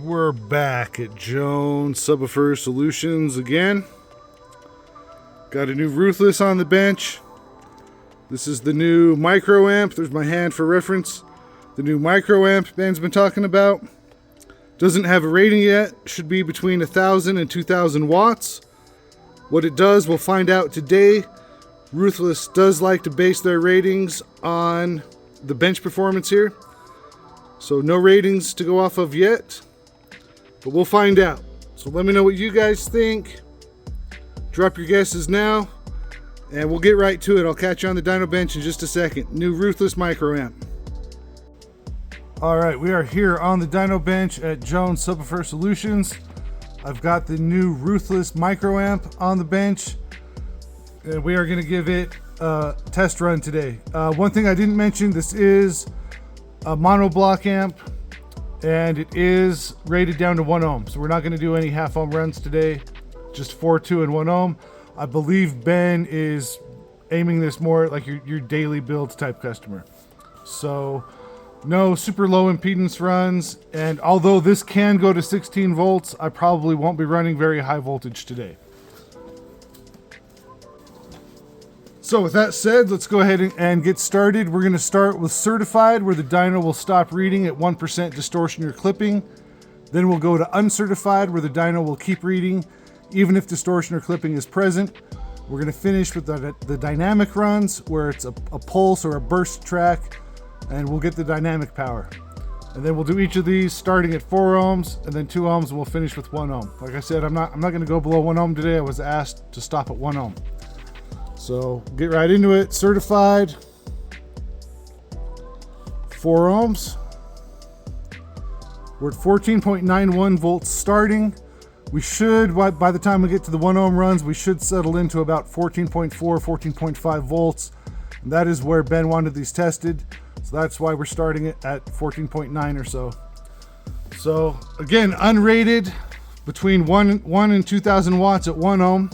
We're back at Jones Subwoofer Solutions again. Got a new Ruthless on the bench. This is the new micro amp. There's my hand for reference. The new micro amp Ben's been talking about. Doesn't have a rating yet. Should be between 1,000 and 2,000 watts. What it does, we'll find out today. Ruthless does like to base their ratings on the bench performance here. So no ratings to go off of yet, but we'll find out. So let me know what you guys think. Drop your guesses now, and we'll get right to it. I'll catch you on the dyno bench in just a second. New Ruthless micro amp. All right, we are here on the dyno bench at Jones Subwoofer Solutions. I've got the new Ruthless micro amp on the bench, and we are going to give it a test run today. One thing I didn't mention, this is a monoblock amp, and it is rated down to 1 ohm. So we're not going to do any half ohm runs today, just 4, 2, and 1 ohm. I believe Ben is aiming this more like your daily builds type customer. So no super low impedance runs, and although this can go to 16 volts, I probably won't be running very high voltage today. So with that said, let's go ahead and get started. We're going to start with certified, where the dyno will stop reading at 1% distortion or clipping. Then we'll go to uncertified, where the dyno will keep reading even if distortion or clipping is present. We're going to finish with the dynamic runs, where it's a pulse or a burst track, and we'll get the dynamic power. And then we'll do each of these starting at 4 ohms, and then 2 ohms, and we'll finish with 1 ohm. Like I said, I'm not going to go below 1 ohm today. I was asked to stop at 1 ohm. So get right into it. Certified, 4 ohms. We're at 14.91 volts starting. We should, by the time we get to the 1 ohm runs, we should settle into about 14.4, 14.5 volts. And that is where Ben wanted these tested. So that's why we're starting it at 14.9 or so. So again, unrated, between 1 and 2,000 watts at 1 ohm.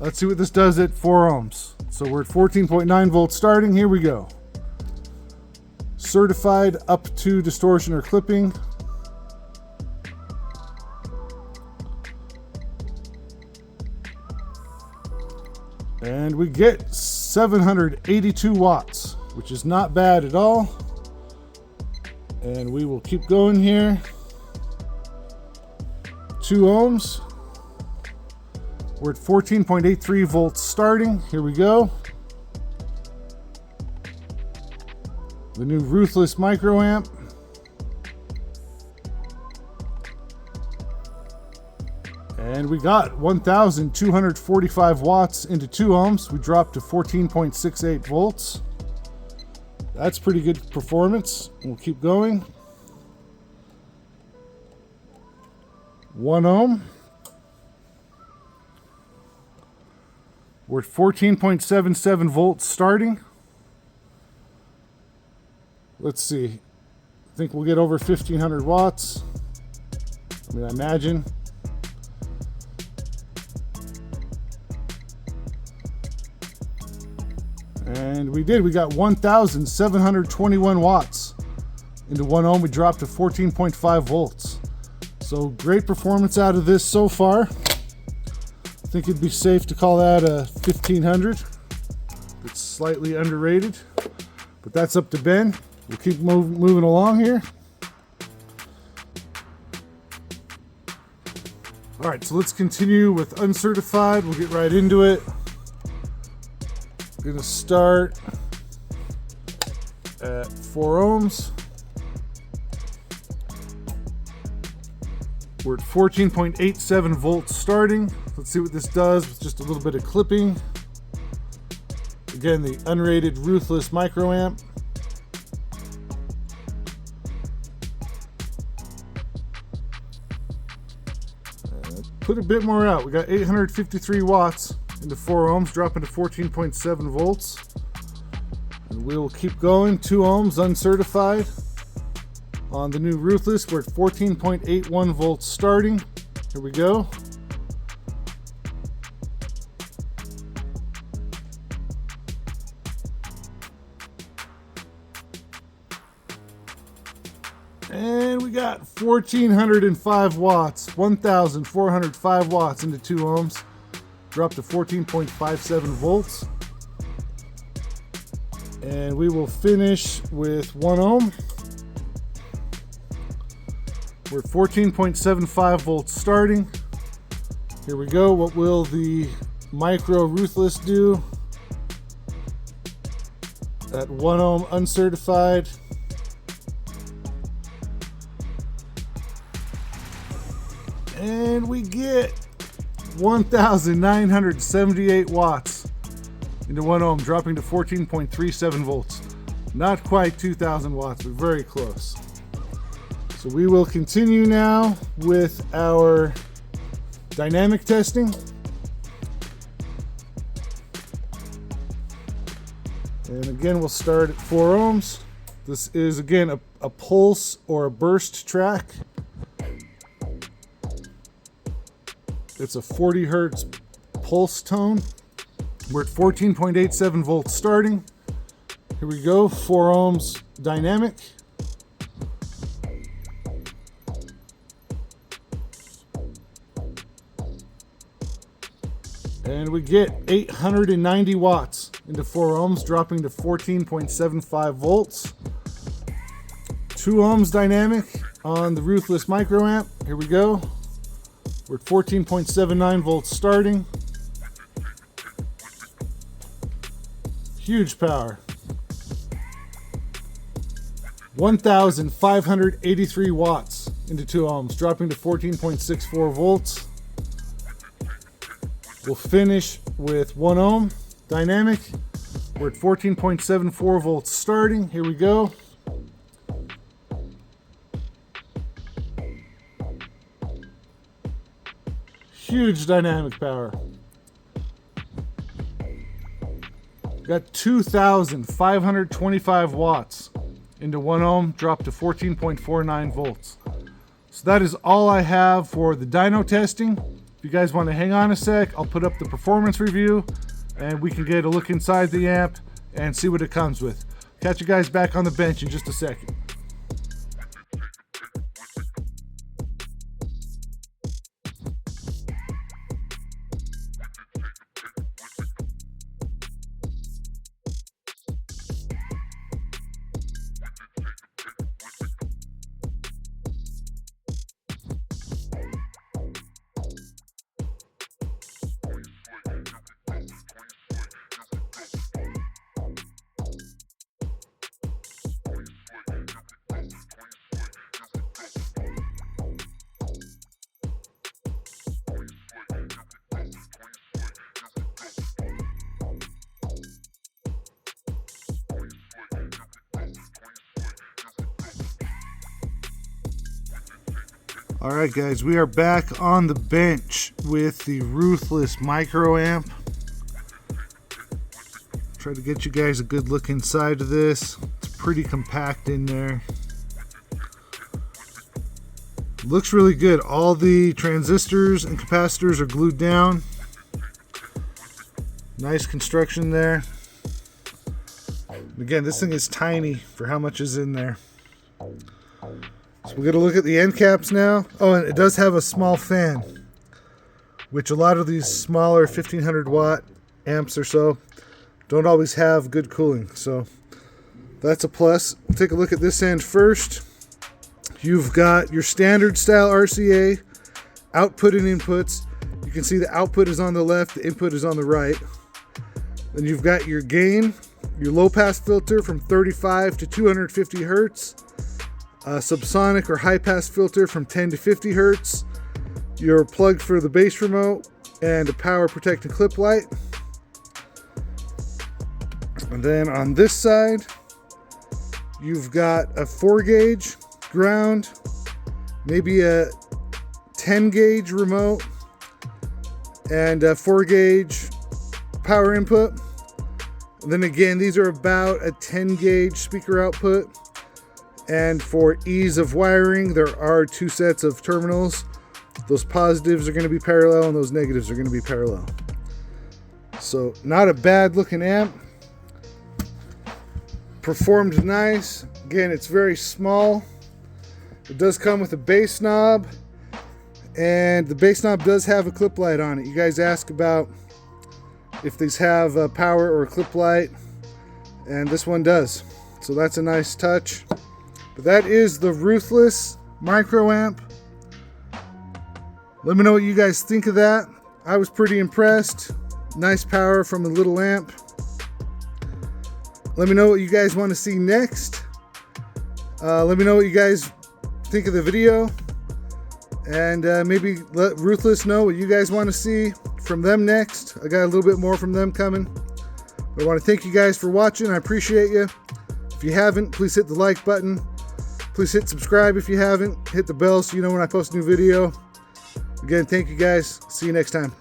Let's see what this does at 4 ohms. So we're at 14.9 volts starting. Here we go. Certified up to distortion or clipping. And we get 782 watts, which is not bad at all. And we will keep going here. 2 ohms. We're at 14.83 volts starting. Here we go. The new Ruthless micro amp. And we got 1,245 watts into 2 ohms. We dropped to 14.68 volts. That's pretty good performance. We'll keep going. 1 ohm. We're at 14.77 volts starting. Let's see. I think we'll get over 1,500 watts. I mean, I imagine. And we did. We got 1,721 watts into 1 ohm. We dropped to 14.5 volts. So great performance out of this so far. I think it'd be safe to call that a 1,500. It's slightly underrated, but that's up to Ben. We'll keep moving along here. All right, so let's continue with uncertified. We'll get right into it. We're gonna start at 4 ohms. We're at 14.87 volts starting. Let's see what this does with just a little bit of clipping. Again, the unrated Ruthless micro amp. Put a bit more out. We got 853 watts into 4 ohms, dropping to 14.7 volts. And we'll keep going. 2 ohms uncertified. On the new Ruthless, we're at 14.81 volts starting. Here we go. And we got 1405 watts, 1405 watts into 2 ohms. Drop to 14.57 volts. And we will finish with 1 ohm. We're at 14.75 volts starting. Here we go. What will the Micro Ruthless do? At 1 ohm uncertified. And we get 1,978 watts into 1 ohm, dropping to 14.37 volts. Not quite 2,000 watts, but very close. So we will continue now with our dynamic testing. And again, we'll start at 4 ohms. This is again a pulse or a burst track. It's a 40 hertz pulse tone. We're at 14.87 volts starting. Here we go, 4 ohms dynamic. And we get 890 watts into 4 ohms, dropping to 14.75 volts. 2 ohms dynamic on the Ruthless microamp. Here we go. We're at 14.79 volts starting. Huge power. 1,583 watts into 2 ohms, dropping to 14.64 volts. We'll finish with 1 ohm dynamic. We're at 14.74 volts starting. Here we go. Huge dynamic power. Got 2,525 watts into 1 ohm, dropped to 14.49 volts. So that is all I have for the dyno testing. If you guys want to hang on a sec, I'll put up the performance review and we can get a look inside the amp and see what it comes with. Catch you guys back on the bench in just a second. Alright guys, we are back on the bench with the Ruthless micro amp. Try to get you guys a good look inside of this. It's pretty compact in there. Looks really good. All the transistors and capacitors are glued down. Nice construction there. Again, this thing is tiny for how much is in there. So we're going to look at the end caps now. Oh, and it does have a small fan, which a lot of these smaller 1500 watt amps or so don't always have good cooling. So that's a plus. Take a look at this end first. You've got your standard style RCA, output and inputs. You can see the output is on the left, the input is on the right. Then you've got your gain, your low pass filter from 35 to 250 hertz. A subsonic or high pass filter from 10 to 50 hertz, your plug for the bass remote, and a power protecting clip light. And then on this side, you've got a 4 gauge ground, maybe a 10 gauge remote, and a 4 gauge power input. And then again, these are about a 10 gauge speaker output. And for ease of wiring, there are 2 sets of terminals. Those positives are going to be parallel and those negatives are going to be parallel. So not a bad looking amp. Performed nice. Again, it's very small. It does come with a bass knob, and the bass knob does have a clip light on it. You guys ask about if these have a power or a clip light, and this one does. So that's a nice touch. But that is the Ruthless micro amp. Let me know what you guys think of that. I was pretty impressed. Nice power from a little amp. Let me know what you guys want to see next. Let me know what you guys think of the video, and maybe let Ruthless know what you guys want to see from them next. I got a little bit more from them coming. But I want to thank you guys for watching. I appreciate you. If you haven't, please hit the like button. Please hit subscribe if you haven't. Hit the bell so you know when I post a new video. Again, thank you guys. See you next time.